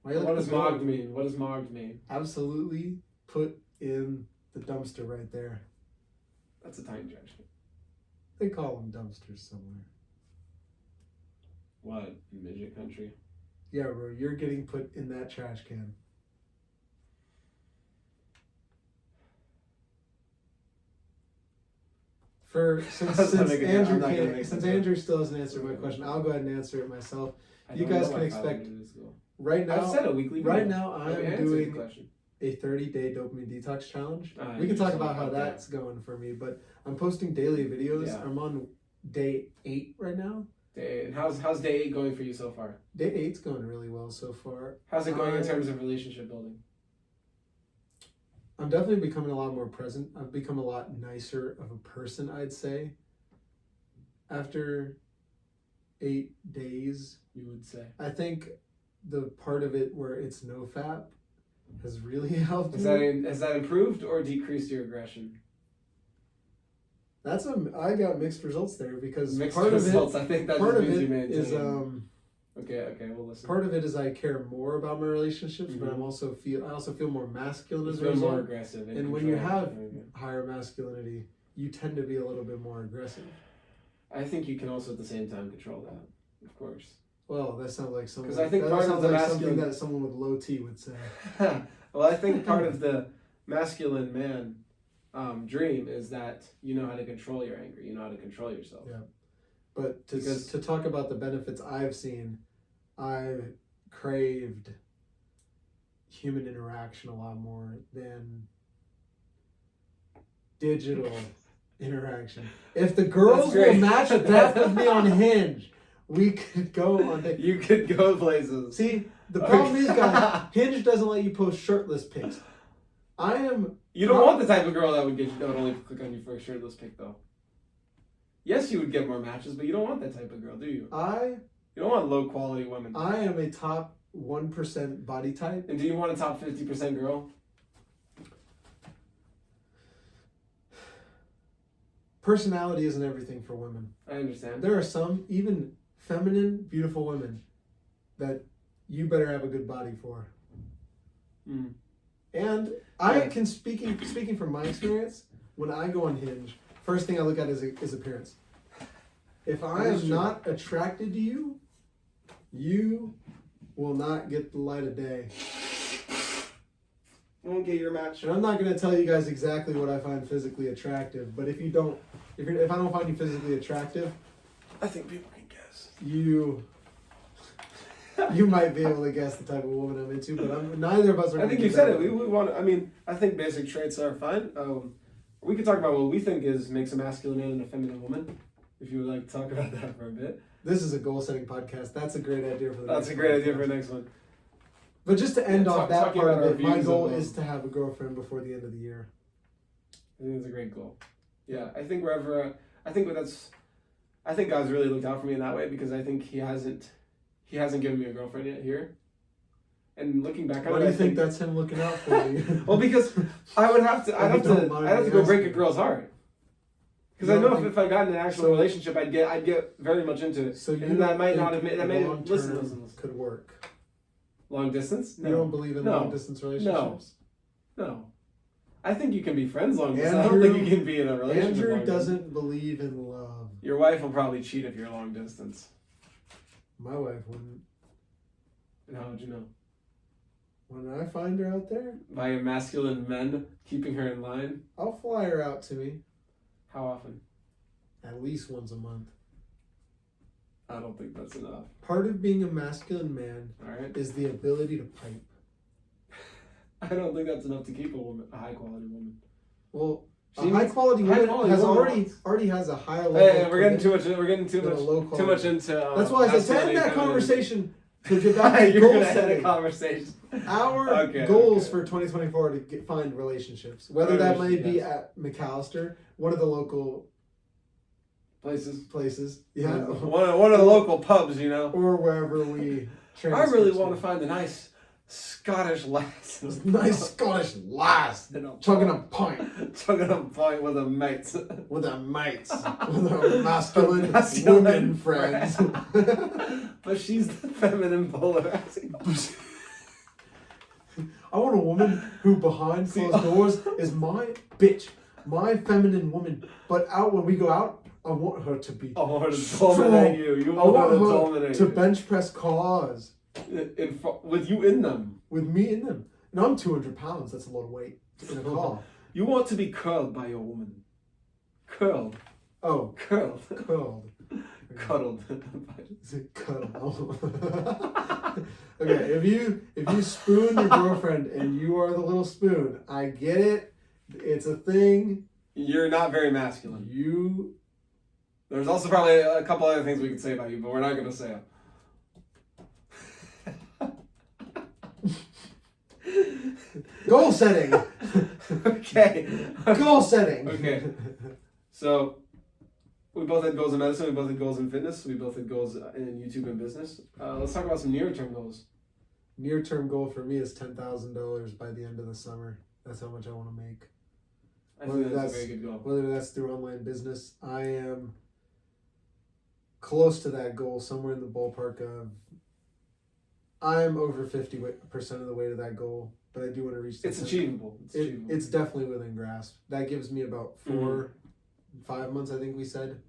Why you What looking does so good? mogged mean? What does mogged mean? Absolutely put in the dumpster right there. That's a time judgment. They call them dumpsters somewhere. What? In midget country? Yeah, bro, you're getting put in that trash can. Since I'm not gonna make Since this Andrew still hasn't answered my question, I'll go ahead and answer it myself. I You don't guys know can what expect- 500 is goal. Right I've now, said a weekly right video. now I I'm answered the doing question. a 30-day dopamine detox challenge. Ah, We can you're talk so about how out there. that's going for me, but I'm posting daily videos. Yeah. I'm on day 8 right now. Day, and how's day 8 going for you so far? Day 8's going really well so far. How's it going in I- terms of relationship building? I'm definitely becoming a lot more present. I've become a lot nicer of a person, I'd say. After 8 days, You would say. I think the part of it where it's no fap has really helped Has me. has that improved or decreased your aggression? I got mixed results there because Mixed part results. I think that of it, part just of means you it maintain. is Okay, we'll listen. part of it is I care more about my relationships, but Mhm. I also feel more masculine It's as a been more result. aggressive. And when you have controlling. higher masculinity, you tend to be a little bit more aggressive. I think you can also at the same time control that, of course. Well, that sounds like something. 'Cause I think that part of sounds the like masculine- something that someone with low T would say. Well, I think part of the masculine man dream is that you know how to control your anger. You know how to control yourself. Yeah. But Because- to talk about the benefits I've seen, I've craved human interaction a lot more than digital interaction. If the girls That's great. will match death with me on Hinge, we could go on date. You could go places. See, the problem is, guys, Hinge doesn't let you post shirtless pics. I am. You don't want the type of girl that would only click on you for a shirtless pic, though. Yes, you would get more matches, but you don't want that type of girl, do you? You don't want low quality women. I am a top 1% body type. And do you want a top 50% girl? Personality isn't everything for women. I understand. There are some, even feminine, beautiful women, that you better have a good body for. Mm. And I Yeah. can speaking from my experience, when I go on Hinge, first thing I look at is appearance. If I That is am true. not attracted to you, you will not get the light of day. Won't get your match. And I'm not going to tell you guys exactly what I find physically attractive, but if I don't find you physically attractive, I think people can guess. you might be able to guess the type of woman I'm into, but neither of us are. I gonna think do you said that. it. We want. I mean, I think basic traits are fine. We could talk about what we think makes a masculine man and a feminine woman. If you would like to talk about that for a bit. This is a goal setting podcast. That's a great idea for the That's next a great podcast. idea for the next one. But just to end Yeah, off that talking part about of our it, my views goal of, is to have a girlfriend before the end of the year. I think it's a great goal. Yeah, I think I think God's really looked out for me in that way because I think He hasn't given me a girlfriend yet here. And looking back on Why it, do you I think that's him looking out for you? Well, because I'd have to go break a girl's heart. Because I You don't know think- if I got in an actual so- relationship, I'd get very much into it. So you And that don't might think not have made. That may long listen. term could work. Long distance? You don't believe in No. long distance relationships? No. I think you can be friends long distance. I Andrew- don't think you can be in a relationship. Andrew long distance. doesn't believe in love. Your wife will probably cheat if you're long distance. My wife wouldn't. And how would you know? When I find her out there, By masculine men keeping her in line. I'll fly her out to me. How often? At least once a month. I don't think that's enough. Part of being a masculine man All right. is the ability to pipe. I don't think that's enough to keep a high quality woman. Well, She a high needs- quality high woman quality has woman already has a higher level. Hey, of we're getting too commitment much. We're getting too than a low much. quality. Too much into. That's why I said to end masculinity, that femininity. conversation to get back to You're goal gonna end the setting. conversation. Our Okay, goals okay. for 2024 to find relationships, whether that may be Yes. at McAllister, one of the local places, yeah, One of the local pubs, you know. or wherever we. I really transfer want to find a nice Scottish lass. nice Scottish lass chugging a pint Chugging a pint with a mate. with her mates, with her masculine, Masculine women friends. But she's the feminine polar. I want a woman who behind closed doors is my bitch, my feminine woman. But out when we go out, I want her to be. I want her to strong. dominate you. You I want want her to her dominate to you. bench press cars With you in them. with me in them. And I'm 200 pounds. That's a lot of weight in a car. You want to be curled by your woman. Curled. Oh, Curled. curled. Cuddled. Is it cuddle? Okay, if you spoon your girlfriend and you are the little spoon, I get it. It's a thing. You're not very masculine. You There's also probably a couple other things we could say about you, but we're not going to say them. goal setting. Okay. Goal setting. Okay. So, we both had goals in medicine, we both had goals in fitness, we both had goals in YouTube and business. Let's talk about some near-term goals. Near term goal for me is $10,000 by the end of the summer. That's how much I want to make. I Whether think that's a that's- very good goal. Whether that's through online business, I am close to that goal, somewhere in the ballpark of. I'm over 50% of the way to that goal, but I do want to reach. It's achievable. It's achievable. It's definitely within grasp. That gives me about 5 months, I think we said,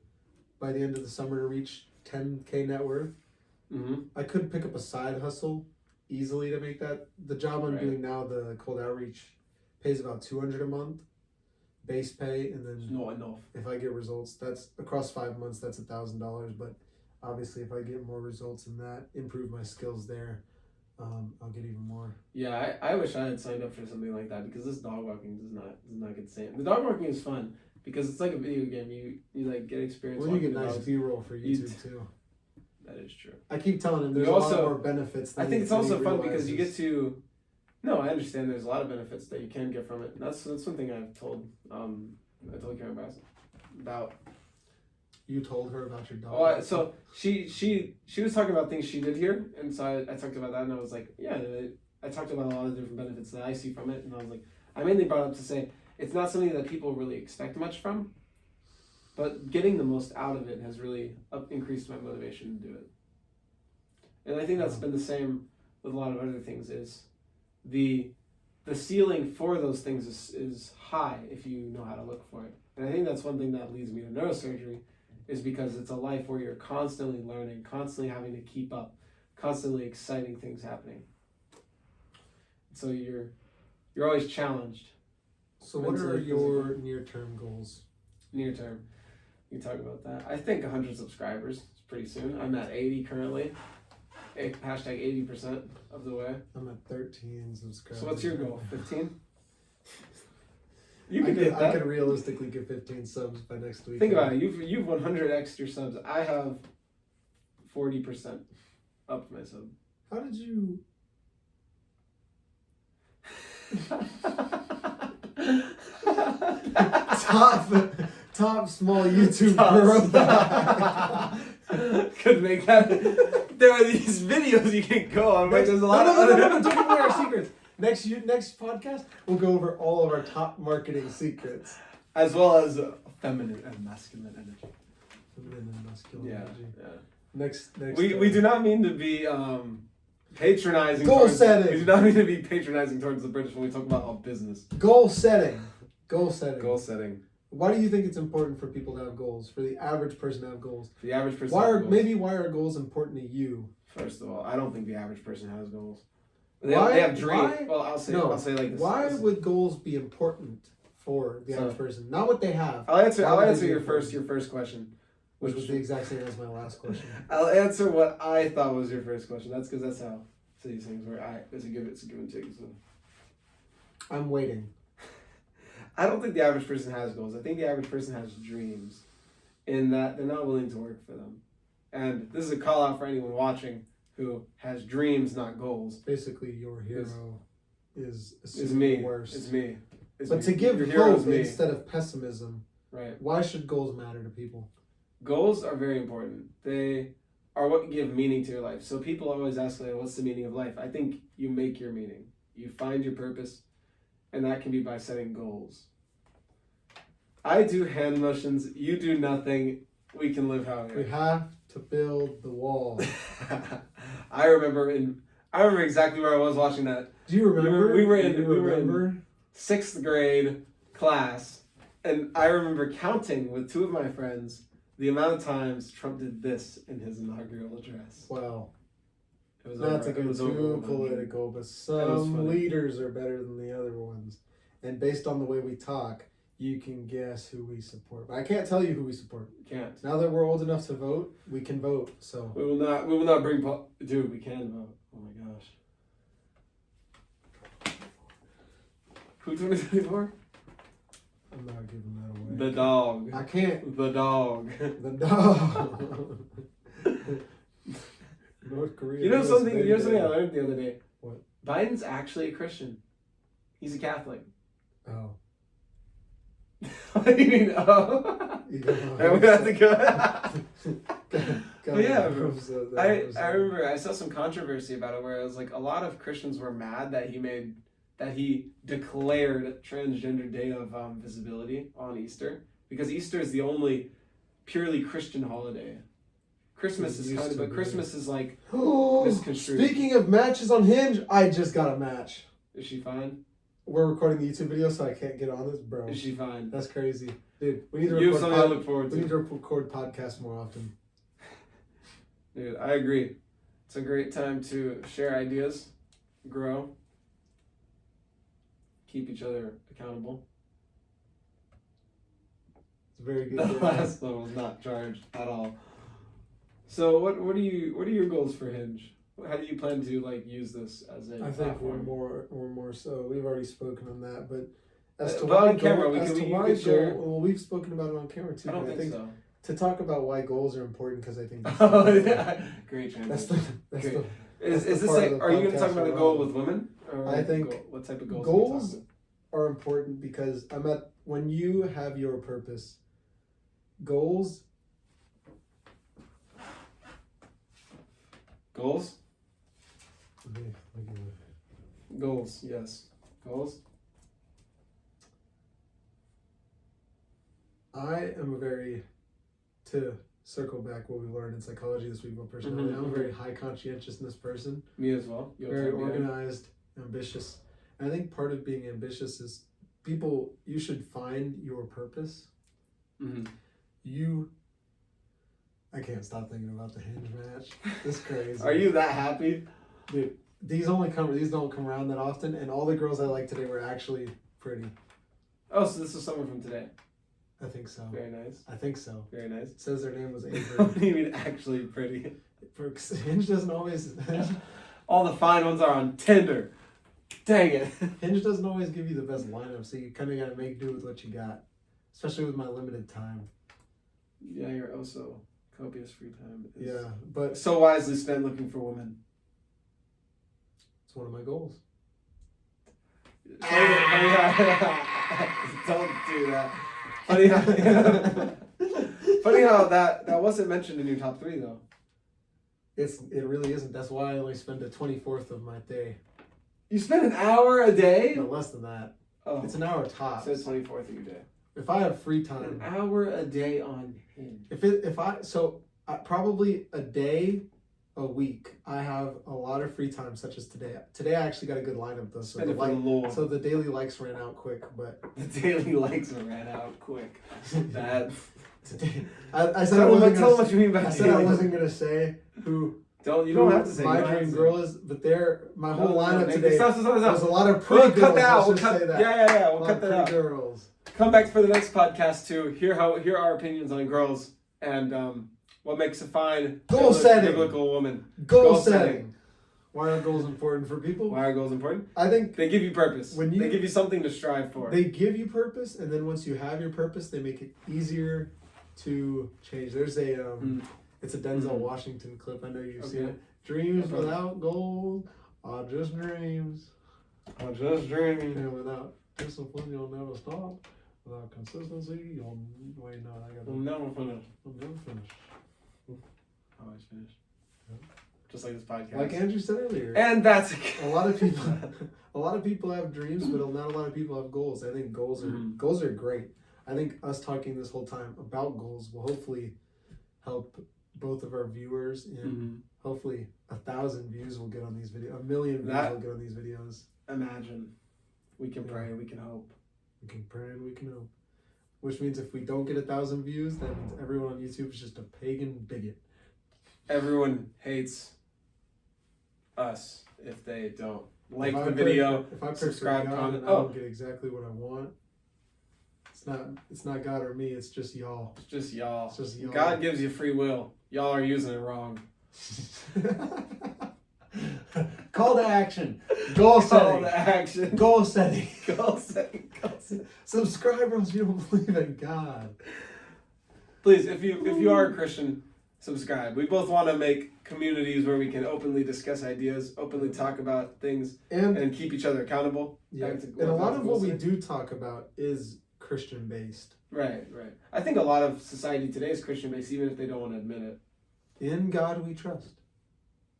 by the end of the summer to reach 10K net worth. Mm-hmm. I could pick up a side hustle easily to make that. The job I'm Right. doing now, the cold outreach, pays about $200 a month, base pay, and It's then not enough. if I get results, that's across 5 months. That's $1,000. But obviously, if I get more results in that, improve my skills there, I'll get even more. Yeah, I wish I had signed up for something like that because this dog walking does not get the same. The dog walking is fun because it's like a video game. You like get experience. Well, you get walking nice dogs. B-roll for You YouTube too. That is true. I keep telling him there's We a lot also- more benefits. I Than think it's than also he fun because you get realizes. to. No, I understand. There's a lot of benefits that you can get from it. And that's one thing I've told. I told Karen Bass about. You told her about your dog. Oh, so she was talking about things she did here, and so I talked about that, and I was like, yeah, I talked about a lot of different benefits that I see from it, and I was like, I mainly brought up to say it's not something that people really expect much from, but getting the most out of it has really increased my motivation to do it. And I think that's been the same with a lot of other things. Is the ceiling for those things is high if you know how to look for it, and I think that's one thing that leads me to neurosurgery. Is because it's a life where you're constantly learning, constantly having to keep up, constantly exciting things happening. So you're always challenged. So what are mentally, your near-term goals? Near term, you can talk about that. I think 100 subscribers is pretty soon. I'm at 80 currently. Hashtag 80% of the way. I'm at 13 subscribers. So what's your goal? 15? I You can could, get that. I could realistically get 15 subs by next week. Think about it. You've 100 extra subs. I have 40% up my sub. How did you? top small YouTube growth. Could make that. There are these videos you can go on. But there's a lot of no, other. don't give away our secrets. Next podcast, we'll go over all of our top marketing secrets. As well as feminine and masculine energy. Feminine and masculine Yeah, energy. yeah. Next. We do not mean to be patronizing. Goal towards- setting. We do not mean to be patronizing towards the British when we talk about our business. Goal setting. Goal setting. Goal setting. Why do you think it's important for people to have goals? For the average person to have goals? For the average person. Why has are goals. goals important to you? First of all, I don't think the average person has goals. Why- They have dreams. why- Well, I'll say No. like this. Why would goals be important for the So- average person, not what they have. I'll answer Why would they your be first important? question. Which was the exact same as my last question. I'll answer what I thought was your first question. That's because that's how these things work. It's a give and take. So. I'm waiting. I don't think the average person has goals. I think the average person has dreams, in that they're not willing to work for them. And this is a call out for anyone watching who has dreams, not goals. Basically, your hero is It's me. the worst. It's me. But to give Your hero is hope me. instead of pessimism, Right. why should goals matter to people? Goals are very important. They are what give meaning to your life. So people always ask, like, what's the meaning of life? I think you make your meaning. You find your purpose, and that can be by setting goals. I do hand motions. You do nothing. We can live how We have to build the wall. I remember exactly where I was watching that. Do you remember? We were Do in- you we were in- remember? 6th grade class, and I remember counting with 2 of my friends the amount of times Trump did this in his inaugural address. Well, It was not to it get was over too 100. political, but was some funny. leaders are better than the other ones. And based on the way we talk, you can guess who we support. But I can't tell you who we support. Can't. Now that we're old enough to vote, we can vote. So We will not bring dude, we can vote. Oh my gosh. Who 2024? I'm not giving that away. The dog. I can't. The dog. The dog. North Korea. You know US something I baby. learned the other day? What? Biden's actually a Christian. He's a Catholic. Oh. What do you mean? Oh. You don't know And we have to go. But yeah, I remember I saw some controversy about it where it was like a lot of Christians were mad that he declared Transgender Day of Visibility on Easter, because Easter is the only purely Christian holiday. Christmas It is used kind of, to but be. Christmas is like, Oh, misconstrued. speaking of matches on Hinge, I just got a match. is she fine? We're recording the YouTube video, so I can't get on this, bro. Is she fine? That's crazy, dude. We need to You have record. something to look forward We need to. to record podcasts more often. Dude, I agree. It's a great time to share ideas, grow, keep each other accountable. It's a very good. The day. last one was not charged at all. So what are your goals for Hinge? How do you plan to use this as a I think platform? we're more so. We've already spoken on that, but as to But why on camera, goal, you could share. well, we've spoken about it on camera too. I don't but think so. to talk about why goals are important, because I think Oh yeah, great that's transition. the Great. that's Is the this part like? of the Are you going to talk podcast about a we're goal on. with women? Or I think what type of goals? goals are important because when you have your purpose, goals. Goals. Okay, look at that. Goals. Yes. Goals. I am to circle back what we learned in psychology this week about personality. Mhm. I'm a very high conscientiousness person, Me as well. You very have to be organized, ambitious. And I think part of being ambitious is you should find your purpose. Mhm. I can't stop thinking about the Hinge match. It's crazy. Are you that happy? Dude, these don't come around that often, and all the girls I liked today were actually pretty. Oh, so this is someone from today. I think so. Very nice. I think so. Very nice. It says their name was What Avery. do you mean actually pretty? Hinge doesn't always All the fine ones are on Tinder. Dang it. Hinge doesn't always give you the best lineup, so you kind of gotta make do with what you got. Especially with my limited time. Yeah, your also copious free time is Yeah, but so wisely spent looking for women. it's one of my goals. Don't do that. Funny how, funny how that wasn't mentioned in your top 3 though. It really isn't. That's why I only spend a 24th of my day. You spend an hour a day? No, less than that. Oh, It's an hour tops. so it's 24th of your day. If I have free An time, hour a day on Hinge. probably a day a week, I have a lot of free time, such as today. Today I actually got a good lineup though, Spend it for the Lord. so the daily likes ran out quick, but The daily likes ran out quick. That. today I said Tell I them wasn't gonna what say, you mean by I said I daily. wasn't gonna say who You don't have to say. my you don't have dream to girl say. is, but my whole No, lineup make today it stop. was a lot of pretty We'll girls. cut that out. Let's We'll just cut. say that. Yeah. A We'll lot cut of that pretty out. girls. come back for the next podcast to hear our opinions on girls and what makes a fine Goal setting. biblical woman. Goal setting. Why are goals important for people? Why are goals important? I think They give you purpose. When they give you something to strive for. they give you purpose, and then once you have your purpose, they make it easier to change. There's a it's a Denzel Washington clip. I know you've seen it. Dreams without goals are just dreams. I'm just dreaming. And without discipline, you'll never stop. Without consistency, you'll wait. No, I got. We'll never finish. I'll never finish. Always finish. Just like this podcast. Like Andrew said earlier. And that's a lot of people have dreams, but not a lot of people have goals. I think goals are great. I think us talking this whole time about goals will hopefully help both of our viewers, and hopefully 1,000 views will get on these videos. 1 million views will get on these videos. Imagine. We can pray, we can hope. We can pray and we can hope. Which means if we don't get 1,000 views, that means everyone on YouTube is just a pagan bigot. Everyone hates us if they don't like the video, if I subscribe, God, comment. I don't get exactly what I want. It's not God or me. It's just y'all. It's just y'all. It's just y'all. God gives you free will. Y'all are using it wrong. Call to action. Goal setting. Call to action. Goal setting. Goal setting. Subscribe, or else you don't believe in God. Please, if you are a Christian, subscribe. We both want to make communities where we can openly discuss ideas, openly talk about things, and keep each other accountable. Yeah. And a lot of what we do talk about is Christian based. Right. I think a lot of society today is Christian based, even if they don't want to admit it. In God we trust.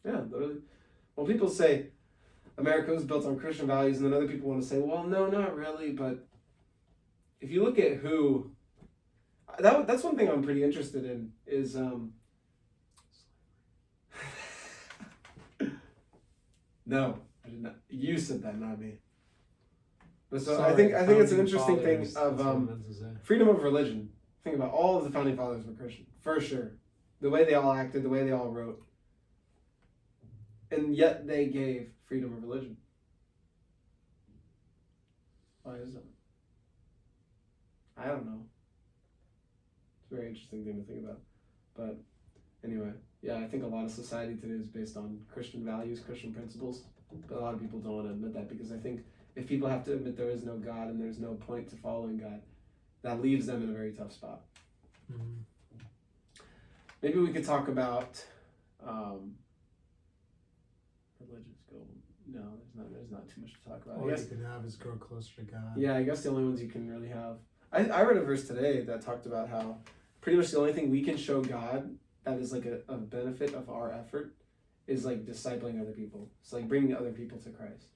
Yeah, literally. Well, people say America was built on Christian values, and then other people want to say, well, no, not really. But if you look at who, that's one thing I'm pretty interested in is no, I did not. You said that, not me. But so I think it's an interesting thing of freedom of religion. Think about all of the founding fathers were Christian, for sure. The way they all acted, the way they all wrote. And yet they gave freedom of religion. Why is that? I don't know. It's a very interesting thing to think about. But anyway, yeah, I think a lot of society today is based on Christian values, Christian principles. But a lot of people don't want to admit that, because I think if people have to admit there is no God and there's no point to following God, that leaves them in a very tough spot. Mm-hmm. Maybe we could talk about religious goal. No, there's not too much to talk about. All you can have is grow closer to God. Yeah, I guess the only ones you can really have. I read a verse today that talked about how pretty much the only thing we can show God that is like a benefit of our effort is like discipling other people. It's like bringing other people to Christ.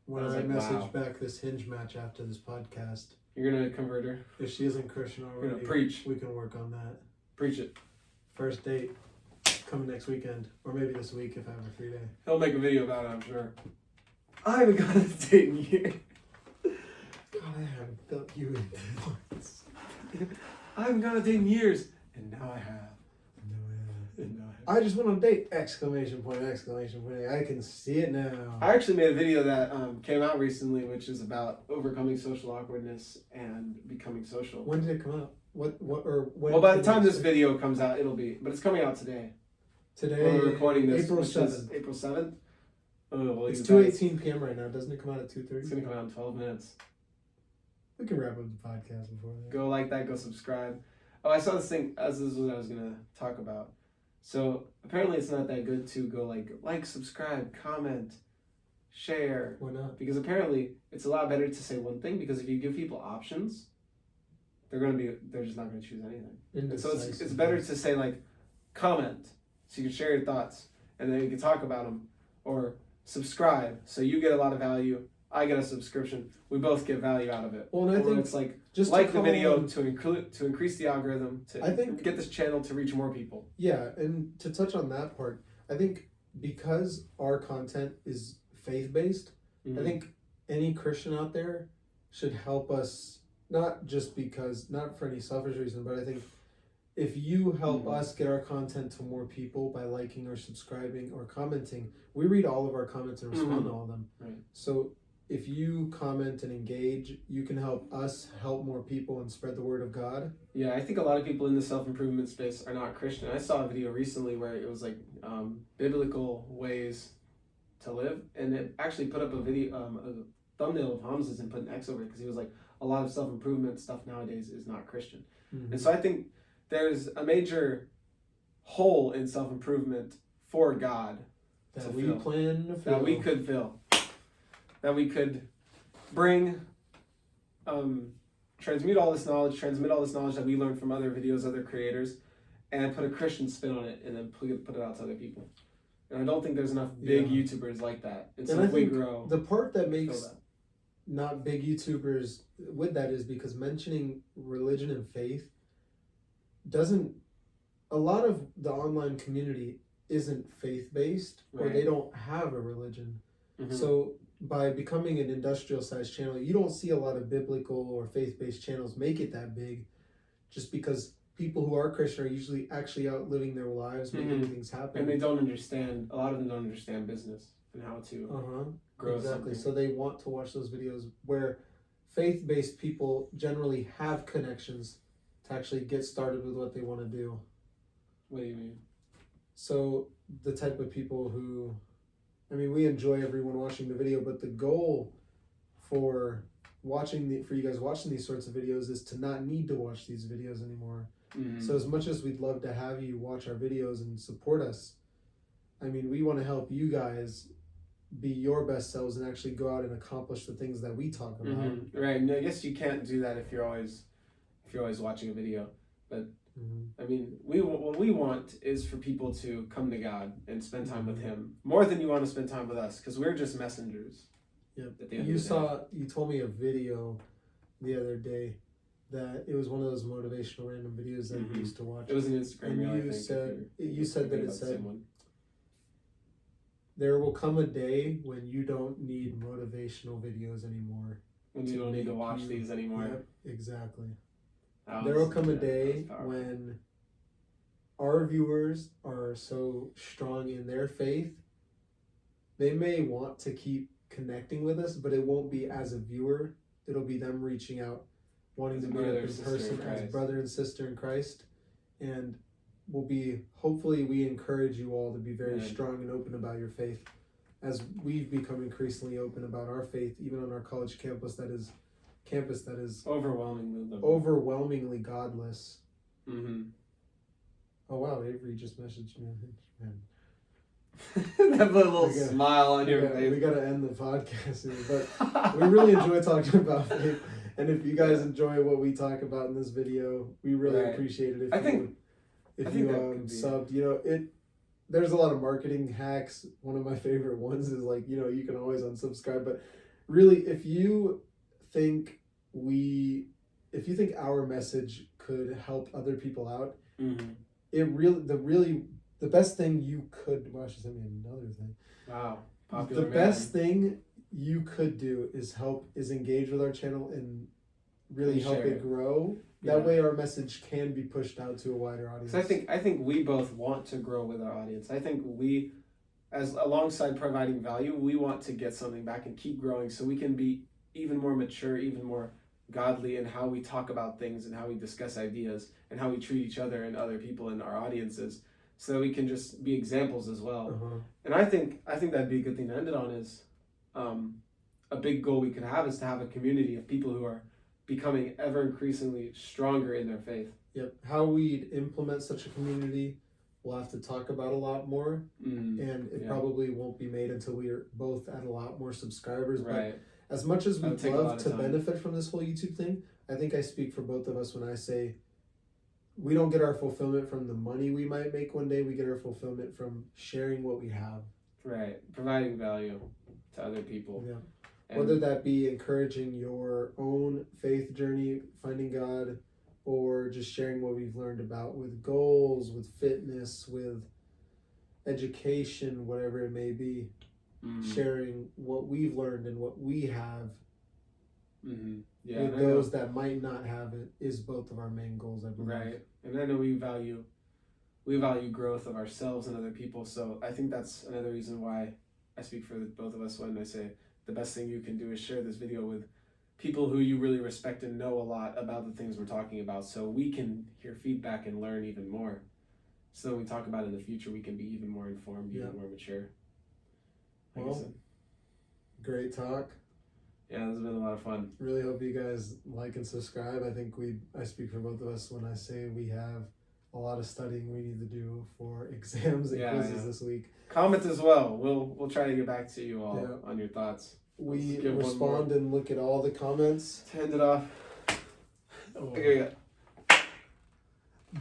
When I message back this Hinge match after this podcast, you're gonna convert her. If she isn't Christian already, you're gonna preach. We can work on that. Preach it. First date coming next weekend, or maybe this week if I have a free day. He'll make a video about it, I'm sure. I haven't got a date in years. God, I haven't felt you in months. I haven't got a date in years, and now I have. I just went on a date! Exclamation point! Exclamation point! I can see it now. I actually made a video that came out recently, which is about overcoming social awkwardness and becoming social. When did it come out? When? Well, by the time this video comes out, it'll be. But it's coming out today. Today, we're recording this. April 7th. April 7th. Oh, well, it's 2:18 p.m. right now. Doesn't it come out at 2:30? It's gonna come out in 12 minutes. We can wrap up the podcast before that. Go like that. Go subscribe. Oh, I saw this thing. This is what I was gonna talk about. So apparently, it's not that good to go like, subscribe, comment, share. Why not? Because apparently, it's a lot better to say one thing. Because if you give people options, they're just not gonna choose anything. And so it's better to say like, comment, so you can share your thoughts, and then you can talk about them, or subscribe, so you get a lot of value. I get a subscription. We both get value out of it. Well, and I think it's like just like the video to increase the algorithm I think get this channel to reach more people. Yeah, and to touch on that part, I think because our content is faith-based, I think any Christian out there should help us, not for any selfish reason, but I think if you help us get our content to more people by liking or subscribing or commenting, we read all of our comments and respond to all of them. Right. So if you comment and engage, you can help us help more people and spread the word of God. Yeah, I think a lot of people in the self-improvement space are not Christian. I saw a video recently where it was like biblical ways to live, and it actually put up a video, a thumbnail of Hamza's and put an X over it because he was like, a lot of self-improvement stuff nowadays is not Christian. Mm-hmm. And so I think there's a major hole in self-improvement for God that we plan to fill. That we could fill. That we could bring, transmit all this knowledge that we learned from other videos, other creators, and put a Christian spin on it, and then put it out to other people. And I don't think there's enough big YouTubers like that. And so if we grow, the part that makes not big YouTubers with that is because mentioning religion and faith doesn't. A lot of the online community isn't faith-based, or they don't have a religion. Mm-hmm. So by becoming an industrial-sized channel, you don't see a lot of biblical or faith-based channels make it that big, just because people who are Christian are usually actually out living their lives, making things happen. And they don't understand, a lot of them don't understand business and how to grow exactly. something. So they want to watch those videos where faith-based people generally have connections to actually get started with what they want to do. What do you mean? So the type of people who, I mean, we enjoy everyone watching the video, but the goal for you guys watching these sorts of videos is to not need to watch these videos anymore. Mm-hmm. So as much as we'd love to have you watch our videos and support us, I mean, we want to help you guys be your best selves and actually go out and accomplish the things that we talk about. Mm-hmm. Right. And I guess you can't do that if you're always watching a video, but I mean, what we want is for people to come to God and spend time with Him more than you want to spend time with us, because we're just messengers. Yep. You told me a video the other day that it was one of those motivational random videos that you used to watch. It was an Instagram reel, I think. You said that it said, there will come a day when you don't need motivational videos anymore. When you don't need to watch these anymore. Yep, exactly. There will come a day when our viewers are so strong in their faith, they may want to keep connecting with us, but it won't be as a viewer. It'll be them reaching out, wanting to meet up in person as brother and sister in Christ. And hopefully we encourage you all to be very strong and open about your faith, as we've become increasingly open about our faith, even on our college campus that is overwhelmingly godless. Mm-hmm. Oh wow, Avery just messaged me. Man. That little smile on your face. We gotta end the podcast here, but we really enjoy talking about faith. And if you guys enjoy what we talk about in this video, we really appreciate it. If you subbed, there's a lot of marketing hacks. One of my favorite ones is you can always unsubscribe. But really, if you think our message could help other people out, the best thing you could she sent me another thing. Wow. Best thing you could do is engage with our channel and really help it grow. That way our message can be pushed out to a wider audience. So I think we both want to grow with our audience. I think we, as alongside providing value, we want to get something back and keep growing so we can be even more mature, even more godly in how we talk about things and how we discuss ideas and how we treat each other and other people in our audiences, so that we can just be examples as well. And I think that'd be a good thing to end it on is a big goal we could have is to have a community of people who are becoming ever increasingly stronger in their faith. Yep. How we'd implement such a community, we'll have to talk about a lot more, and it probably won't be made until we're both at a lot more subscribers. Right. But as much as we'd love to benefit from this whole YouTube thing, I think I speak for both of us when I say we don't get our fulfillment from the money we might make one day. We get our fulfillment from sharing what we have. Right. Providing value to other people. Yeah. And whether that be encouraging your own faith journey, finding God, or just sharing what we've learned about with goals, with fitness, with education, whatever it may be. Sharing what we've learned and what we have with those that might not have it is both of our main goals, I believe. Right. And I know we value growth of ourselves and other people, so I think that's another reason why I speak for both of us when I say the best thing you can do is share this video with people who you really respect and know a lot about the things we're talking about, so we can hear feedback and learn even more. So when we talk about it in the future, we can be even more informed, even more mature. Like I said. Great talk. Yeah, this has been a lot of fun. Really hope you guys like and subscribe. I think I speak for both of us when I say we have a lot of studying we need to do for exams and quizzes this week. Comment as well. We'll try to get back to you all on your thoughts. We respond and look at all the comments. Let's hand it off. Okay.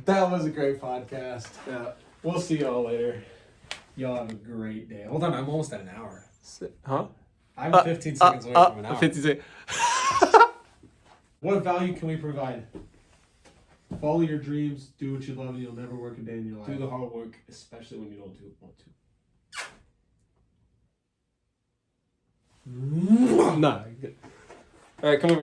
That was a great podcast. Yeah. We'll see y'all later. Y'all have a great day. Hold on, I'm almost at an hour. Huh? I'm 15 seconds away from an hour. 50 seconds. What value can we provide? Follow your dreams, do what you love, and you'll never work a day in your life. Do the hard work, especially when you don't want to. Nah. All right, come over.